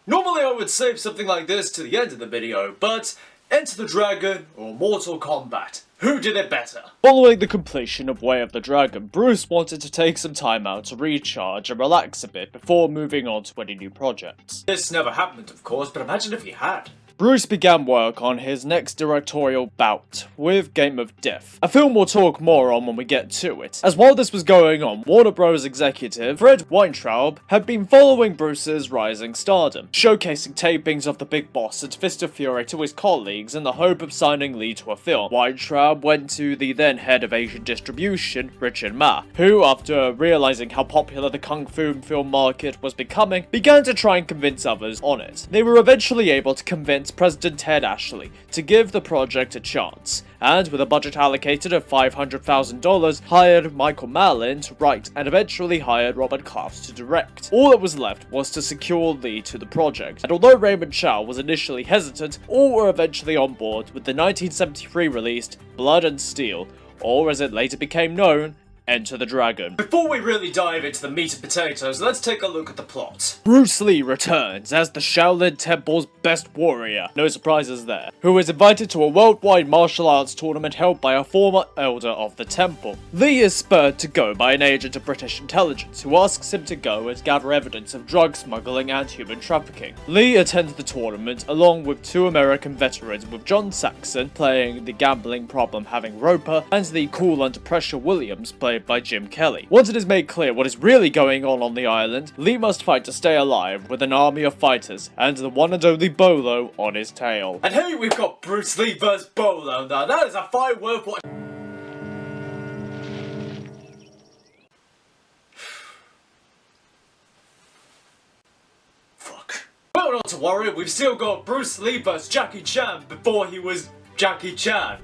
Normally I would save something like this to the end of the video, but Enter the Dragon or Mortal Kombat, who did it better? Following the completion of Way of the Dragon, Bruce wanted to take some time out to recharge and relax a bit before moving on to any new projects. This never happened, of course, but imagine if he had. Bruce began work on his next directorial bout with Game of Death, a film we'll talk more on when we get to it. As while this was going on, Warner Bros. Executive Fred Weintraub had been following Bruce's rising stardom, showcasing tapings of The Big Boss and Fist of Fury to his colleagues in the hope of signing Lee to a film. Weintraub went to the then head of Asian distribution, Richard Ma, who, after realizing how popular the kung fu film market was becoming, began to try and convince others on it. They were eventually able to convince President Ted Ashley to give the project a chance, and with a budget allocated of $500,000, hired Michael Malin to write and eventually hired Robert Klaus to direct. All that was left was to secure Lee to the project, and although Raymond Chow was initially hesitant, all were eventually on board with the 1973 released Blood and Steel, or as it later became known, Enter the Dragon. Before we really dive into the meat and potatoes, let's take a look at the plot. Bruce Lee returns as the Shaolin Temple's best warrior, no surprises there, who is invited to a worldwide martial arts tournament held by a former elder of the temple. Lee is spurred to go by an agent of British intelligence who asks him to go and gather evidence of drug smuggling and human trafficking. Lee attends the tournament along with two American veterans, with John Saxon playing the gambling problem having Roper and the cool under pressure Williams played by Jim Kelly. Once it is made clear what is really going on the island, Lee must fight to stay alive with an army of fighters and the one and only Bolo on his tail. And here we've got Bruce Lee vs. Bolo. Now that is a fight worth watching. Fuck. Well, not to worry, we've still got Bruce Lee vs. Jackie Chan before he was Jackie Chan.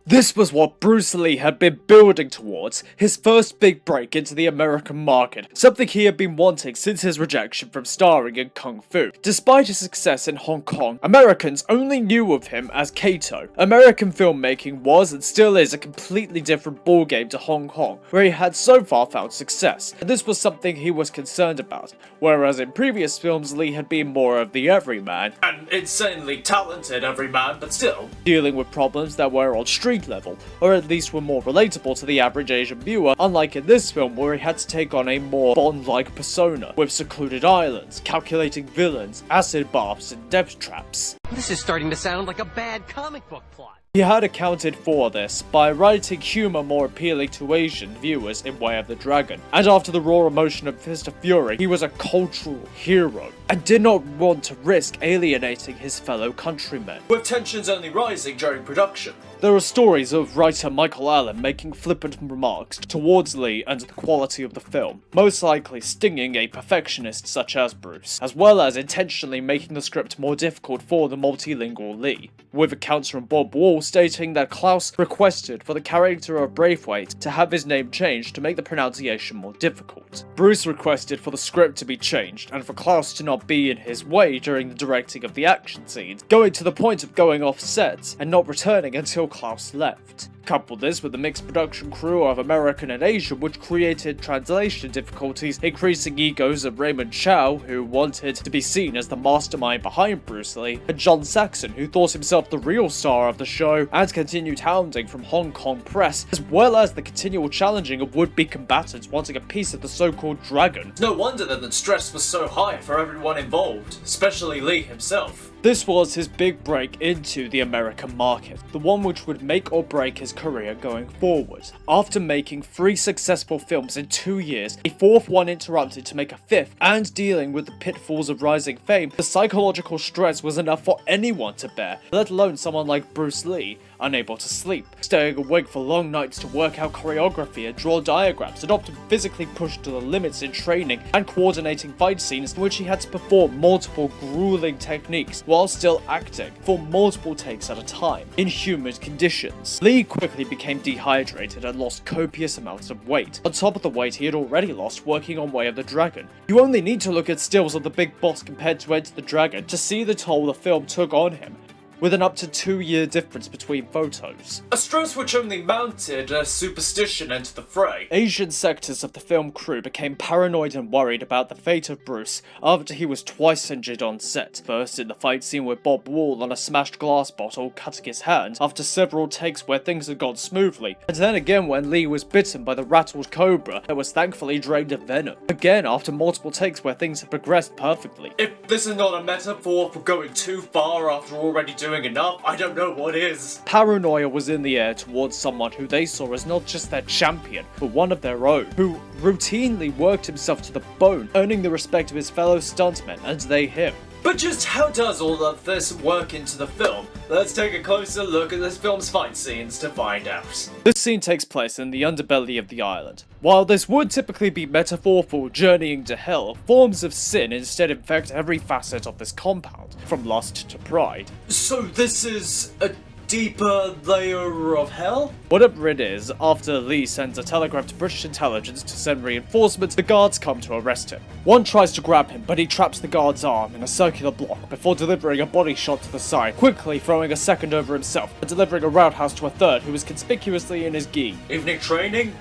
This was what Bruce Lee had been building towards, his first big break into the American market, something he had been wanting since his rejection from starring in Kung Fu. Despite his success in Hong Kong, Americans only knew of him as Kato. American filmmaking was and still is a completely different ballgame to Hong Kong, where he had so far found success, and this was something he was concerned about, whereas in previous films Lee had been more of the everyman, An insanely talented everyman, but still dealing with problems that were on street level, or at least were more relatable to the average Asian viewer, unlike in this film where he had to take on a more Bond-like persona, with secluded islands, calculating villains, acid baths, and death traps. This is starting to sound like a bad comic book plot. He had accounted for this by writing humour more appealing to Asian viewers in Way of the Dragon, and after the raw emotion of Fist of Fury, he was a cultural hero, and did not want to risk alienating his fellow countrymen. with tensions only rising during production. There are stories of writer Michael Allen making flippant remarks towards Lee and the quality of the film, most likely stinging a perfectionist such as Bruce, as well as intentionally making the script more difficult for the multilingual Lee, with accounts from Bob Wall stating that Klaus requested for the character of Braithwaite to have his name changed to make the pronunciation more difficult. Bruce requested for the script to be changed and for Klaus to not be in his way during the directing of the action scenes, going to the point of going off set and not returning until Klaus left. Couple this with the mixed production crew of American and Asian, which created translation difficulties, increasing egos of Raymond Chow, who wanted to be seen as the mastermind behind Bruce Lee, and John Saxon, who thought himself the real star of the show, and continued hounding from Hong Kong press, as well as the continual challenging of would-be combatants wanting a piece of the so-called dragon. No wonder then that stress was so high for everyone involved, especially Lee himself. This was his big break into the American market, the one which would make or break his career going forward. After making 3 successful films in 2 years, a 4th one interrupted to make a 5th, and dealing with the pitfalls of rising fame, the psychological stress was enough for anyone to bear, let alone someone like Bruce Lee, unable to sleep, staying awake for long nights to work out choreography and draw diagrams, and often physically pushed to the limits in training and coordinating fight scenes in which he had to perform multiple grueling techniques while still acting for multiple takes at a time, in humid conditions. Lee quickly became dehydrated and lost copious amounts of weight, on top of the weight he had already lost working on Way of the Dragon. You only need to look at stills of the Big Boss compared to Enter the Dragon to see the toll the film took on him. with an up to 2-year difference between photos. A stress which only mounted a superstition into the fray. Asian sectors of the film crew became paranoid and worried about the fate of Bruce after he was twice injured on set. First in the fight scene with Bob Wall on a smashed glass bottle cutting his hand after several takes where things had gone smoothly, and then again when Lee was bitten by the rattled cobra that was thankfully drained of venom. Again after multiple takes where things had progressed perfectly. If this is not a metaphor for going too far after already doing enough, I don't know what is. Paranoia was in the air towards someone who they saw as not just their champion, but one of their own, who routinely worked himself to the bone, earning the respect of his fellow stuntmen and they him. But just how does all of this work into the film? Let's take a closer look at this film's fight scenes to find out. This scene takes place in the underbelly of the island. While this would typically be metaphorical journeying to hell, forms of sin instead infect every facet of this compound, from lust to pride. So this is a deeper layer of hell? Whatever it is, after Lee sends a telegram to British intelligence to send reinforcements, the guards come to arrest him. One tries to grab him, but he traps the guard's arm in a circular block before delivering a body shot to the side, quickly throwing a second over himself, and delivering a roundhouse to a third who was conspicuously in his gi. Evening training?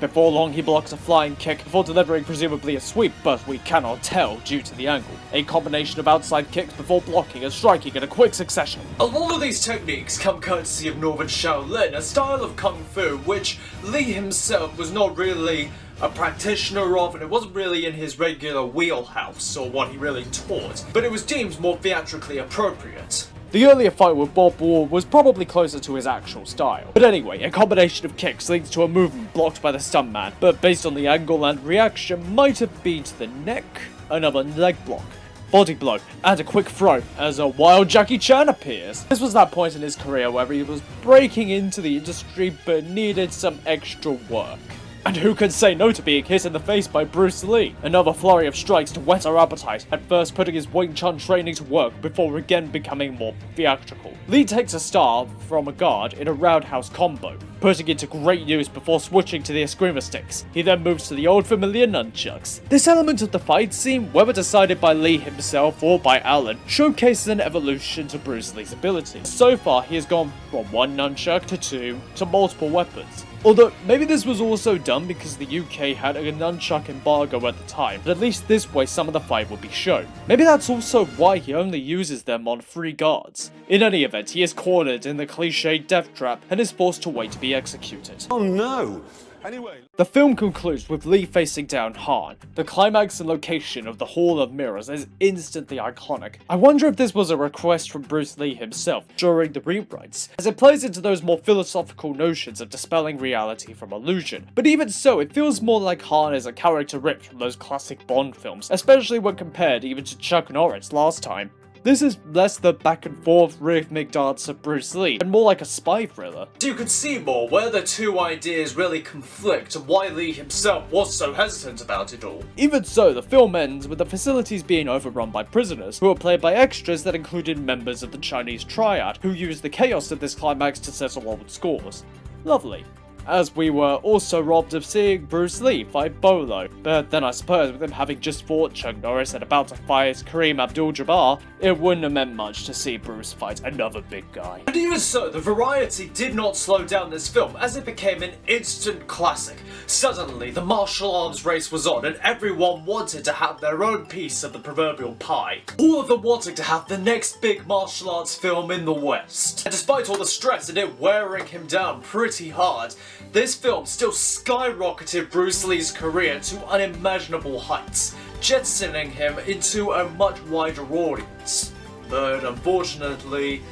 Before long, he blocks a flying kick before delivering presumably a sweep, but we cannot tell due to the angle. A combination of outside kicks before blocking and striking in a quick succession. A lot of these techniques come courtesy of Northern Shaolin, a style of kung fu which Lee himself was not really a practitioner of, and it wasn't really in his regular wheelhouse or what he really taught, but it was deemed more theatrically appropriate. The earlier fight with Bob Wall was probably closer to his actual style. But anyway, a combination of kicks leads to a movement blocked by the stuntman, but based on the angle and reaction might have been to the neck, another leg block, body blow, and a quick throw as a wild Jackie Chan appears. This was that point in his career where he was breaking into the industry but needed some extra work. And who can say no to being hit in the face by Bruce Lee? Another flurry of strikes to whet our appetite, at first putting his Wing Chun training to work before again becoming more theatrical. Lee takes a star from a guard in a roundhouse combo, putting it to great use before switching to the eskrima sticks. He then moves to the old familiar nunchucks. This element of the fight scene, whether decided by Lee himself or by Alan, showcases an evolution to Bruce Lee's abilities. So far, he has gone from one nunchuck to two to multiple weapons. Although, maybe this was also done because the UK had a nunchuck embargo at the time, but at least this way some of the fight would be shown. Maybe that's also why he only uses them on 3 guards. In any event, he is cornered in the cliched death trap and is forced to wait to be executed. Oh no! Anyway... The film concludes with Lee facing down Han. The climax and location of the Hall of Mirrors is instantly iconic. I wonder if this was a request from Bruce Lee himself during the rewrites, as it plays into those more philosophical notions of dispelling reality from illusion. But even so, it feels more like Han is a character ripped from those classic Bond films, especially when compared even to Chuck Norris last time. This is less the back and forth rhythmic dance of Bruce Lee, and more like a spy thriller. So you can see more where the two ideas really conflict and why Lee himself was so hesitant about it all. Even so, the film ends with the facilities being overrun by prisoners, who are played by extras that included members of the Chinese triad, who used the chaos of this climax to settle old scores. Lovely. As we were also robbed of seeing Bruce Lee fight Bolo, but then I suppose with him having just fought Chuck Norris and about to fight Kareem Abdul-Jabbar, it wouldn't have meant much to see Bruce fight another big guy. And even so, the variety did not slow down this film, as it became an instant classic. Suddenly, the martial arms race was on, and everyone wanted to have their own piece of the proverbial pie. All of them wanting to have the next big martial arts film in the West. And despite all the stress and it wearing him down pretty hard, this film still skyrocketed Bruce Lee's career to unimaginable heights, jettisoning him into a much wider audience. But unfortunately,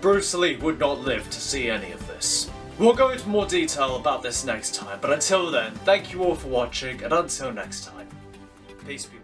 Bruce Lee would not live to see any of this. We'll go into more detail about this next time, but until then, thank you all for watching, and until next time, peace be with you.